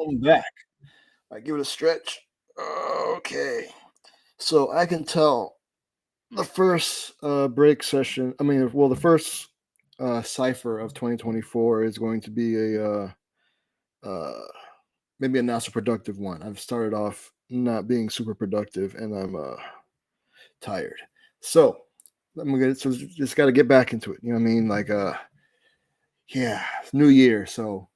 I'm back. I give it a stretch. Okay. So I can tell the first break session, the first cipher of 2024 is going to be uh, maybe a not so productive one. I've started off not being super productive and I'm tired. So just got to get back into it. You know what I mean? Yeah, new year. So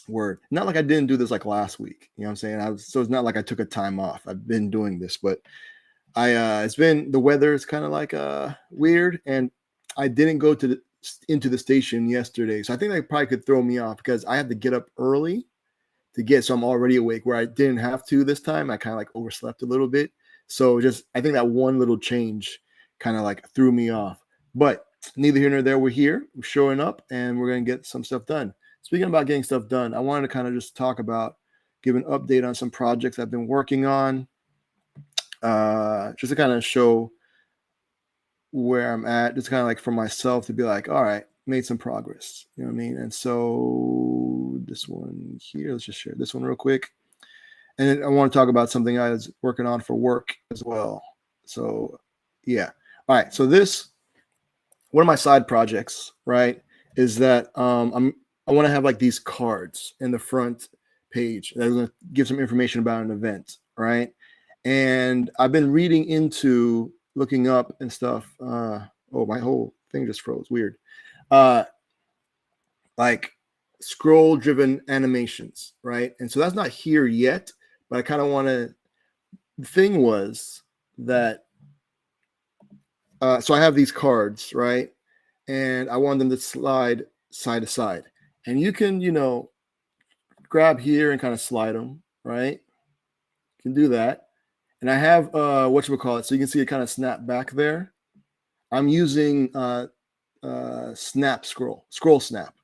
word. Not like I didn't do this like last week. You know what I'm saying? So it's not like I took a time off. I've been doing this, but it's been the weather is kind of like weird, and I didn't go into the station yesterday. So I think that probably could throw me off because I had to get up early so I'm already awake where I didn't have to this time. I kind of like overslept a little bit. So just I think that one little change kind of like threw me off. But neither here nor there, we're here, we're showing up, and we're gonna get some stuff done. Speaking about getting stuff done, I wanted to kind of just talk about give an update on some projects I've been working on. Just to kind of show where I'm at, just kind of like for myself to be like, all right, made some progress. You know what I mean? And so this one here, let's just share this one real quick. And then I want to talk about something I was working on for work as well. So yeah. All right. So this one of my side projects, right, is that I want to have like these cards in the front page that are going to give some information about an event, right? And I've been reading into looking up and stuff. Oh, my whole thing just froze. Weird. Uh, like scroll driven animations, right? And so that's not here yet, but I kind of want to. The thing was that so I have these cards, right? And I want them to slide side to side. And you can, grab here and kind of slide them, right? You can do that. And I have whatchamacallit, so you can see it kind of snap back there. I'm using scroll snap,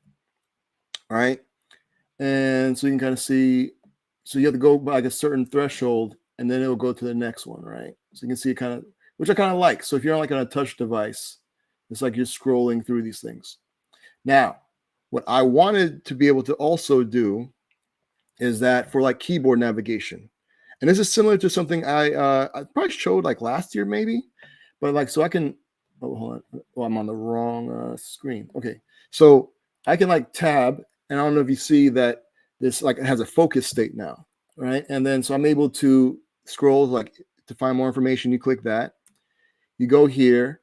all right? And so you can kind of see, so you have to go by like a certain threshold and then it will go to the next one, right? So you can see it kind of, which I kind of like. So if you're like on a touch device, it's like you're scrolling through these things. Now, what I wanted to be able to also do is that for like keyboard navigation, and this is similar to something I probably showed like last year maybe, but like so I can. Oh, hold on. Oh, I'm on the wrong screen. Okay, so I can like tab, and I don't know if you see that this like it has a focus state now, right? And then so I'm able to scroll like to find more information. You click that, you go here,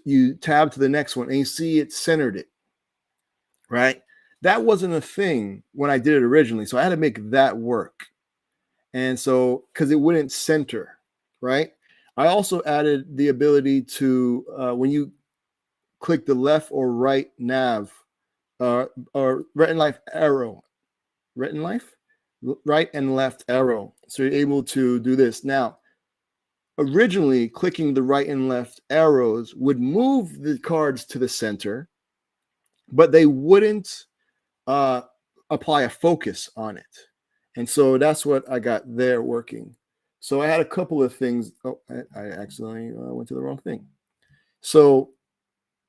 you tab to the next one, and you see it centered it, right? That wasn't a thing when I did it originally, so I had to make that work. And so, because it wouldn't center, right? I also added the ability to, when you click the left or right nav, or right and left arrow, right and left, right and left arrow. So you're able to do this. Now, originally, clicking the right and left arrows would move the cards to the center, but they wouldn't apply a focus on it. And so that's what I got there working. So I had a couple of things. Oh, I accidentally went to the wrong thing. So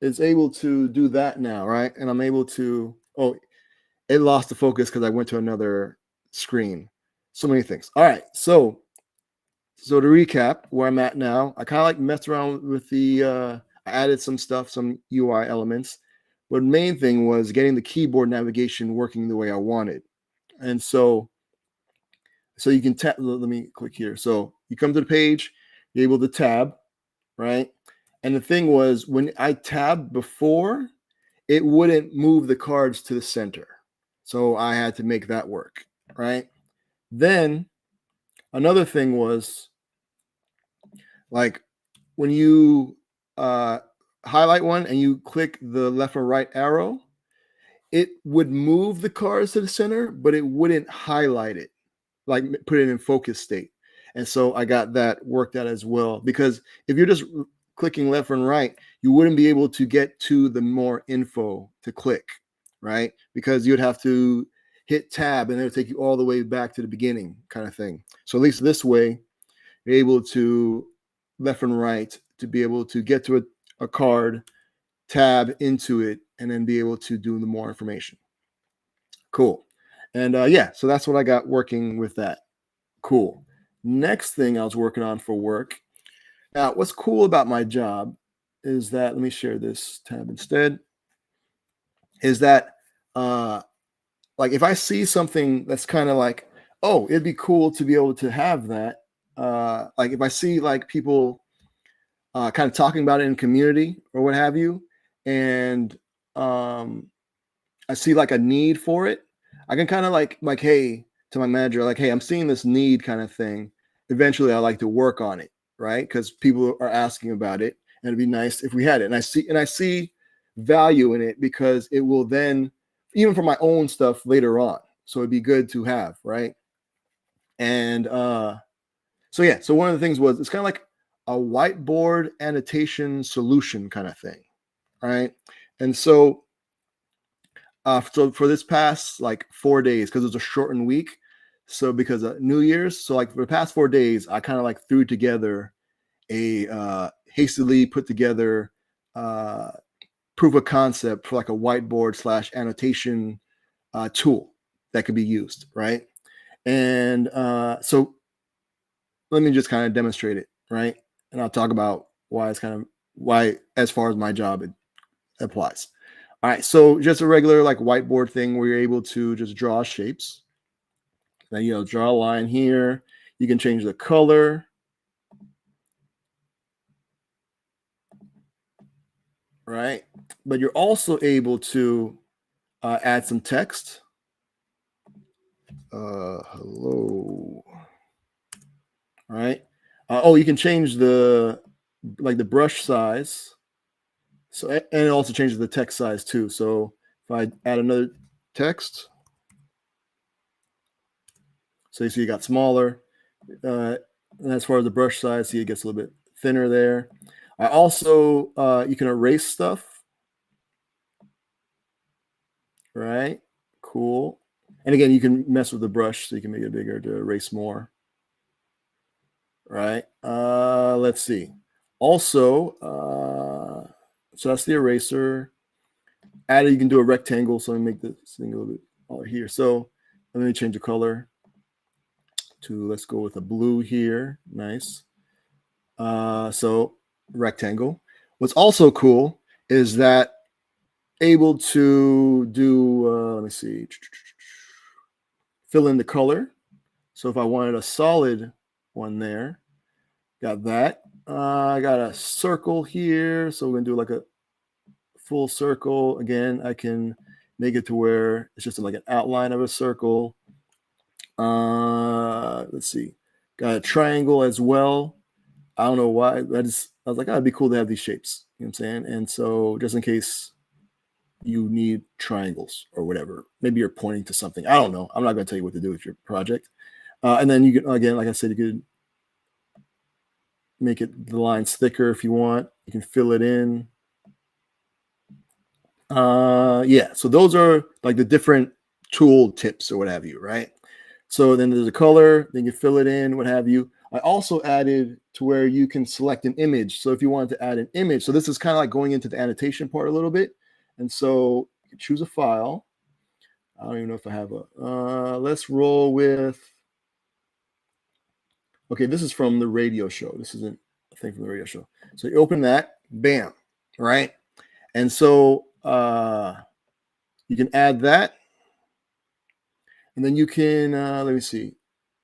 it's able to do that now, right? And I'm able to, oh, it lost the focus because I went to another screen. So many things. All right. So to recap where I'm at now, I kind of like messed around with I added some stuff, some UI elements. But the main thing was getting the keyboard navigation working the way I wanted. And so you can tap. Let me click here. So you come to the page, you're able to tab, right? And the thing was, when I tabbed before, it wouldn't move the cards to the center. So I had to make that work, right? Then another thing was like when you highlight one and you click the left or right arrow, it would move the cards to the center, but it wouldn't highlight it, like put it in focus state. And so I got that worked out as well. Because if you're just clicking left and right, you wouldn't be able to get to the more info to click, right? Because you'd have to hit tab and it'll take you all the way back to the beginning kind of thing. So at least this way, you're able to left and right to be able to get to a card, tab into it, and then be able to do the more information. Cool. And yeah, so that's what I got working with that. Cool. Next thing I was working on for work. Now, what's cool about my job is that, let me share this tab instead, is that uh like if I see something that's kind of like, oh, it'd be cool to be able to have that. Like if I see like people kind of talking about it in community or what have you, and um I see like a need for it, I can kind of like, hey, to my manager, like, hey, I'm seeing this need kind of thing. Eventually, I like to work on it, right? Because people are asking about it, and it'd be nice if we had it. And I see value in it because it will then, even for my own stuff later on. So it'd be good to have, right? And so yeah, so one of the things was it's kind of like a whiteboard annotation solution kind of thing, right? And so for this past like 4 days, because it was a shortened week, so because of New Year's, so like for the past 4 days, I kind of like threw together a hastily put together uh, proof of concept for like a whiteboard slash annotation tool that could be used, right? And so let me just kind of demonstrate it, right? And I'll talk about why it's kind of why, as far as my job, it applies. All right, so just a regular like whiteboard thing where you're able to just draw shapes. Then draw a line here. You can change the color, right? But you're also able to add some text. Hello. All right. Oh, you can change the brush size. So and it also changes the text size too. So if I add another text, so you see it got smaller. And as far as the brush size, see it gets a little bit thinner there. I also you can erase stuff, right? Cool. And again, you can mess with the brush so you can make it bigger to erase more, right? Let's see. Also, so that's the eraser. Added, you can do a rectangle. So let me make this thing a little bit all here. So let me change the color to, let's go with a blue here. Nice. So rectangle. What's also cool is that able to do, let me see, fill in the color. So if I wanted a solid one there, got that. I got a circle here. So we're going to do like a full circle. Again, I can make it to where it's just like an outline of a circle. Let's see. Got a triangle as well. I don't know why. I was like, oh, it'd be cool to have these shapes. You know what I'm saying? And so just in case you need triangles or whatever, maybe you're pointing to something. I don't know. I'm not going to tell you what to do with your project. And then you can, again, like I said, you could make it the lines thicker if you want. You can fill it in. Yeah. So those are like the different tool tips or what have you, right? So then there's a color, then you fill it in, what have you. I also added to where you can select an image. So if you wanted to add an image, so this is kind of like going into the annotation part a little bit. And so you can choose a file. I don't even know if I have a, let's roll with, okay, this is from the radio show. This isn't a thing from the radio show. So you open that, bam, right? And so you can add that. And then you can, let me see.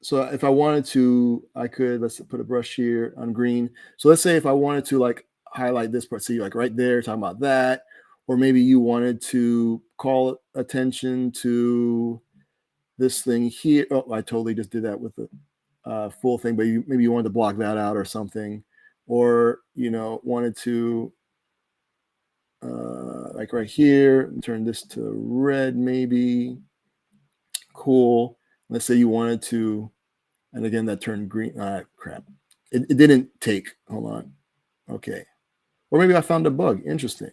So if I wanted to, I could, let's put a brush here on green. So let's say if I wanted to like highlight this part, see like right there, talking about that, or maybe you wanted to call attention to this thing here. Oh, I totally just did that with the full thing, but maybe you wanted to block that out or something, or, wanted to, like right here, and turn this to red, maybe. Cool. Let's say you wanted to, and again, that turned green. Crap. It didn't take. Hold on. Okay. Or maybe I found a bug. Interesting.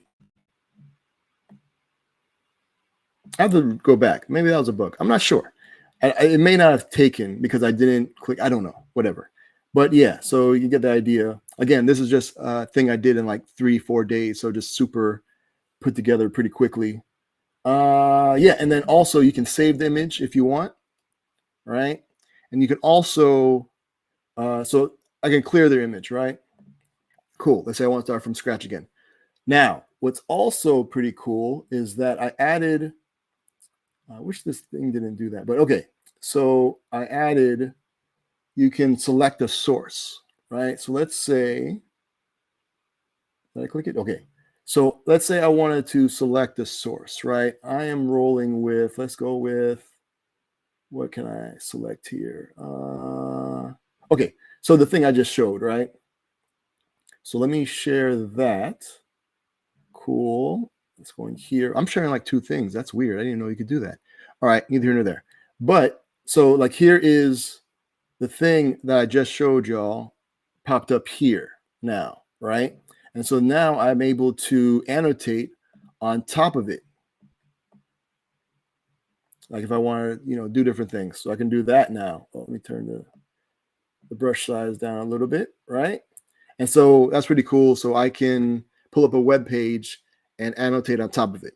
I have to go back. Maybe that was a bug. I'm not sure. It may not have taken because I didn't click. I don't know. Whatever. But yeah, so you get the idea. Again, this is just a thing I did in like 3-4 days. So just super put together pretty quickly. Yeah, and then also you can save the image if you want, right? And you can also, so I can clear their image, right? Cool. Let's say I want to start from scratch again. Now, what's also pretty cool is that I added, I wish this thing didn't do that, but okay. So I added, you can select a source, right? So let's say, did I click it? Okay. So let's say I wanted to select a source, right? I am rolling with, let's go with, what can I select here? Okay. So the thing I just showed, right? So let me share that. Cool. It's going here. I'm sharing like two things. That's weird. I didn't know you could do that. All right. Neither here nor there. But so like here is the thing that I just showed y'all popped up here now, right? And so now I'm able to annotate on top of it. Like if I want to, do different things. So I can do that now. Oh, let me turn the brush size down a little bit, right? And so that's pretty cool. So I can pull up a web page and annotate on top of it.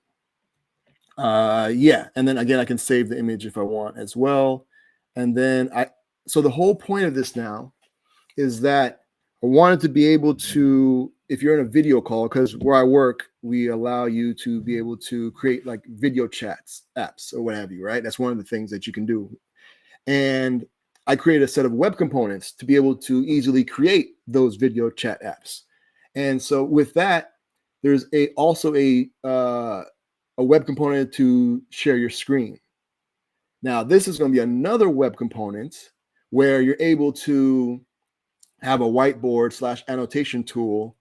Yeah, and then again, I can save the image if I want as well. And then so the whole point of this now is that I wanted to be able to, if you're in a video call, because where I work, we allow you to be able to create like video chats apps or what have you, right? That's one of the things that you can do. And I created a set of web components to be able to easily create those video chat apps. And so with that, there's also a web component to share your screen. Now, this is going to be another web component where you're able to have a whiteboard / annotation tool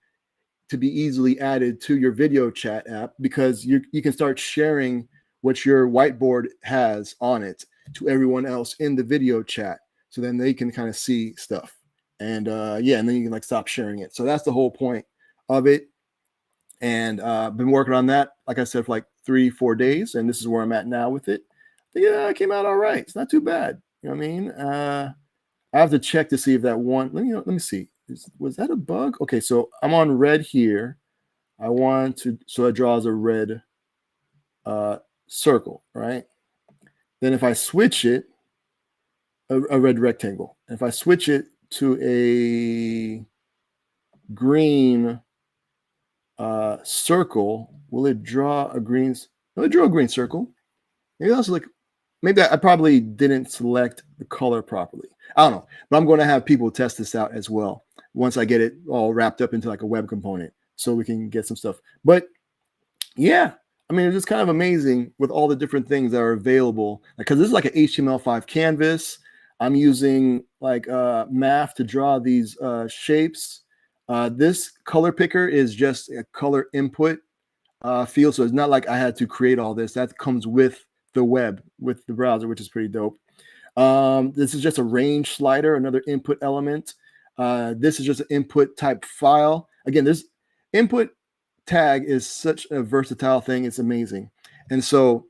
to be easily added to your video chat app, because you can start sharing what your whiteboard has on it to everyone else in the video chat, so then they can kind of see stuff. And yeah, and then you can like stop sharing it. So that's the whole point of it. And I've been working on that, like I said, for like 3-4 days, and this is where I'm at now with it. Yeah, it came out all right. It's not too bad. You know what I mean? I have to check to see if that one. Let me see. Was that a bug? Okay, so I'm on red here. I want to, so it draws a red circle, right? Then if I switch it, a red rectangle. If I switch it to a green circle, will it draw a green? No, it drew a green circle. Maybe that's like, maybe I probably didn't select the color properly. I don't know, but I'm going to have people test this out as well once I get it all wrapped up into like a web component, so we can get some stuff. But yeah, I mean, it's just kind of amazing with all the different things that are available. Because this is like an HTML5 canvas. I'm using like math to draw these shapes. This color picker is just a color input field, so it's not like I had to create all this. That comes with the web, with the browser, which is pretty dope. This is just a range slider, another input element. This is just an input type file. Again, this input tag is such a versatile thing. It's amazing. And so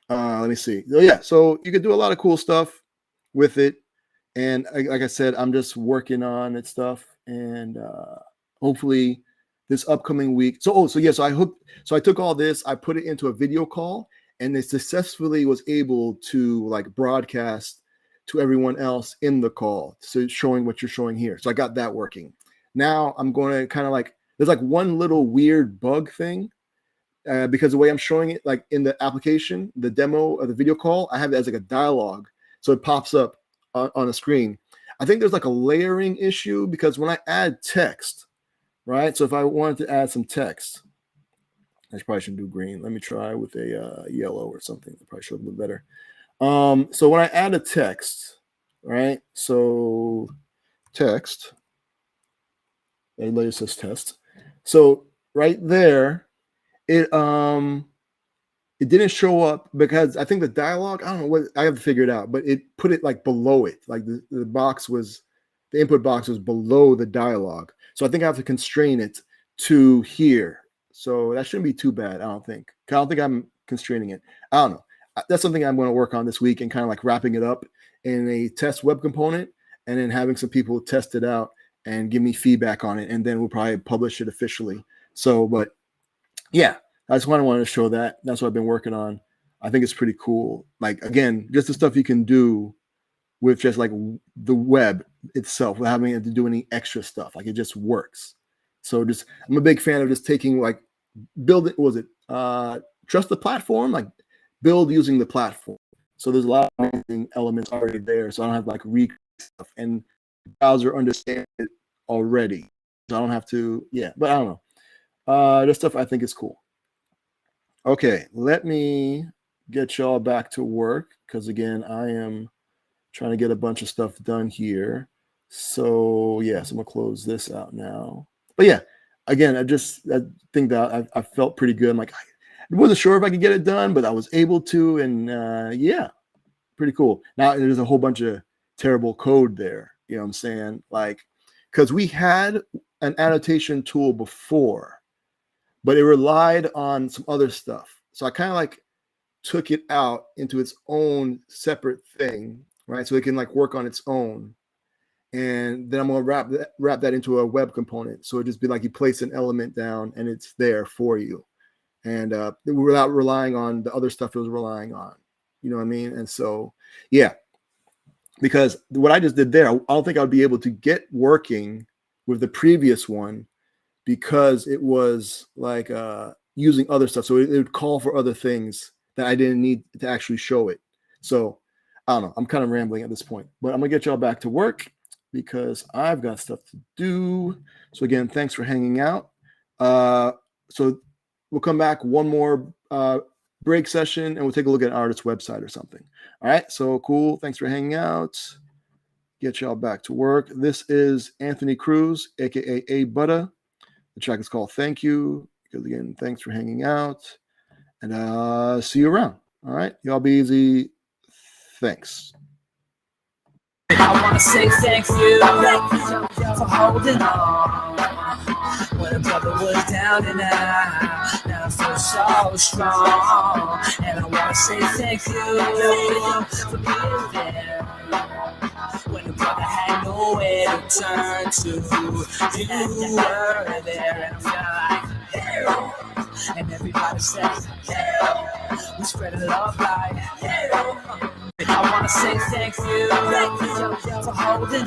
let me see. Oh, yeah, so you can do a lot of cool stuff with it. And like I said, I'm just working on it stuff. And hopefully this upcoming week. So yeah, so I took all this, I put it into a video call, and it successfully was able to like broadcast to everyone else in the call. So showing what you're showing here. So I got that working. Now I'm going to kind of like, there's like one little weird bug thing because the way I'm showing it, like in the application, the demo of the video call, I have it as like a dialogue. So it pops up on the screen. I think there's like a layering issue because when I add text, right? So if I wanted to add some text, I probably shouldn't do green. Let me try with a yellow or something. It probably should look better. So when I add a text, right? So text, it says test. So right there, it didn't show up because I think the dialogue, I don't know what, I have to figure it out, but it put it like below it. Like the input box was below the dialogue. So I think I have to constrain it to here. So that shouldn't be too bad, I don't think. I don't think I'm constraining it. I don't know. That's something I'm going to work on this week and kind of like wrapping it up in a test web component and then having some people test it out and give me feedback on it. And then we'll probably publish it officially. So, but yeah, I just wanted to show that. That's what I've been working on. I think it's pretty cool. Like, again, just the stuff you can do with just like the web itself without having to do any extra stuff. Like, it just works. So just, I'm a big fan of just taking like build it. Was it trust the platform? Like, build using the platform. So there's a lot of amazing elements already there. So I don't have to like recreate stuff, and the browser understands it already. So I don't have to, yeah, but I don't know. This stuff I think is cool. Okay, let me get y'all back to work, because again, I am trying to get a bunch of stuff done here. So yes, I'm gonna close this out now. But yeah, again, I think that I felt pretty good. I'm like, I wasn't sure if I could get it done, but I was able to, and yeah, pretty cool. Now there's a whole bunch of terrible code there. You know what I'm saying? Like, because we had an annotation tool before, but it relied on some other stuff. So I kind of like took it out into its own separate thing, right? So it can like work on its own. And then I'm gonna wrap that into a web component. So it just be like you place an element down and it's there for you. And without relying on the other stuff it was relying on. You know what I mean? And so, yeah, because what I just did there, I don't think I would be able to get working with the previous one, because it was like using other stuff. So it would call for other things that I didn't need to actually show it. So I don't know. I'm kind of rambling at this point, but I'm going to get y'all back to work because I've got stuff to do. So again, thanks for hanging out. So we'll come back one more break session and we'll take a look at an artist's website or something. All right. So cool. Thanks for hanging out. Get y'all back to work. This is Anthony Cruz, aka A Butta. The track is called Thank You. Because again, thanks for hanging out. And see you around. All right. Y'all be easy. Thanks. I want to say thank you for holding on when a brother was down and out. Now I feel so strong. And I want to say thank you for being there when a brother had nowhere to turn to. You were there, and I feel like, and everybody says, we spread love like, I want to say thank you for holding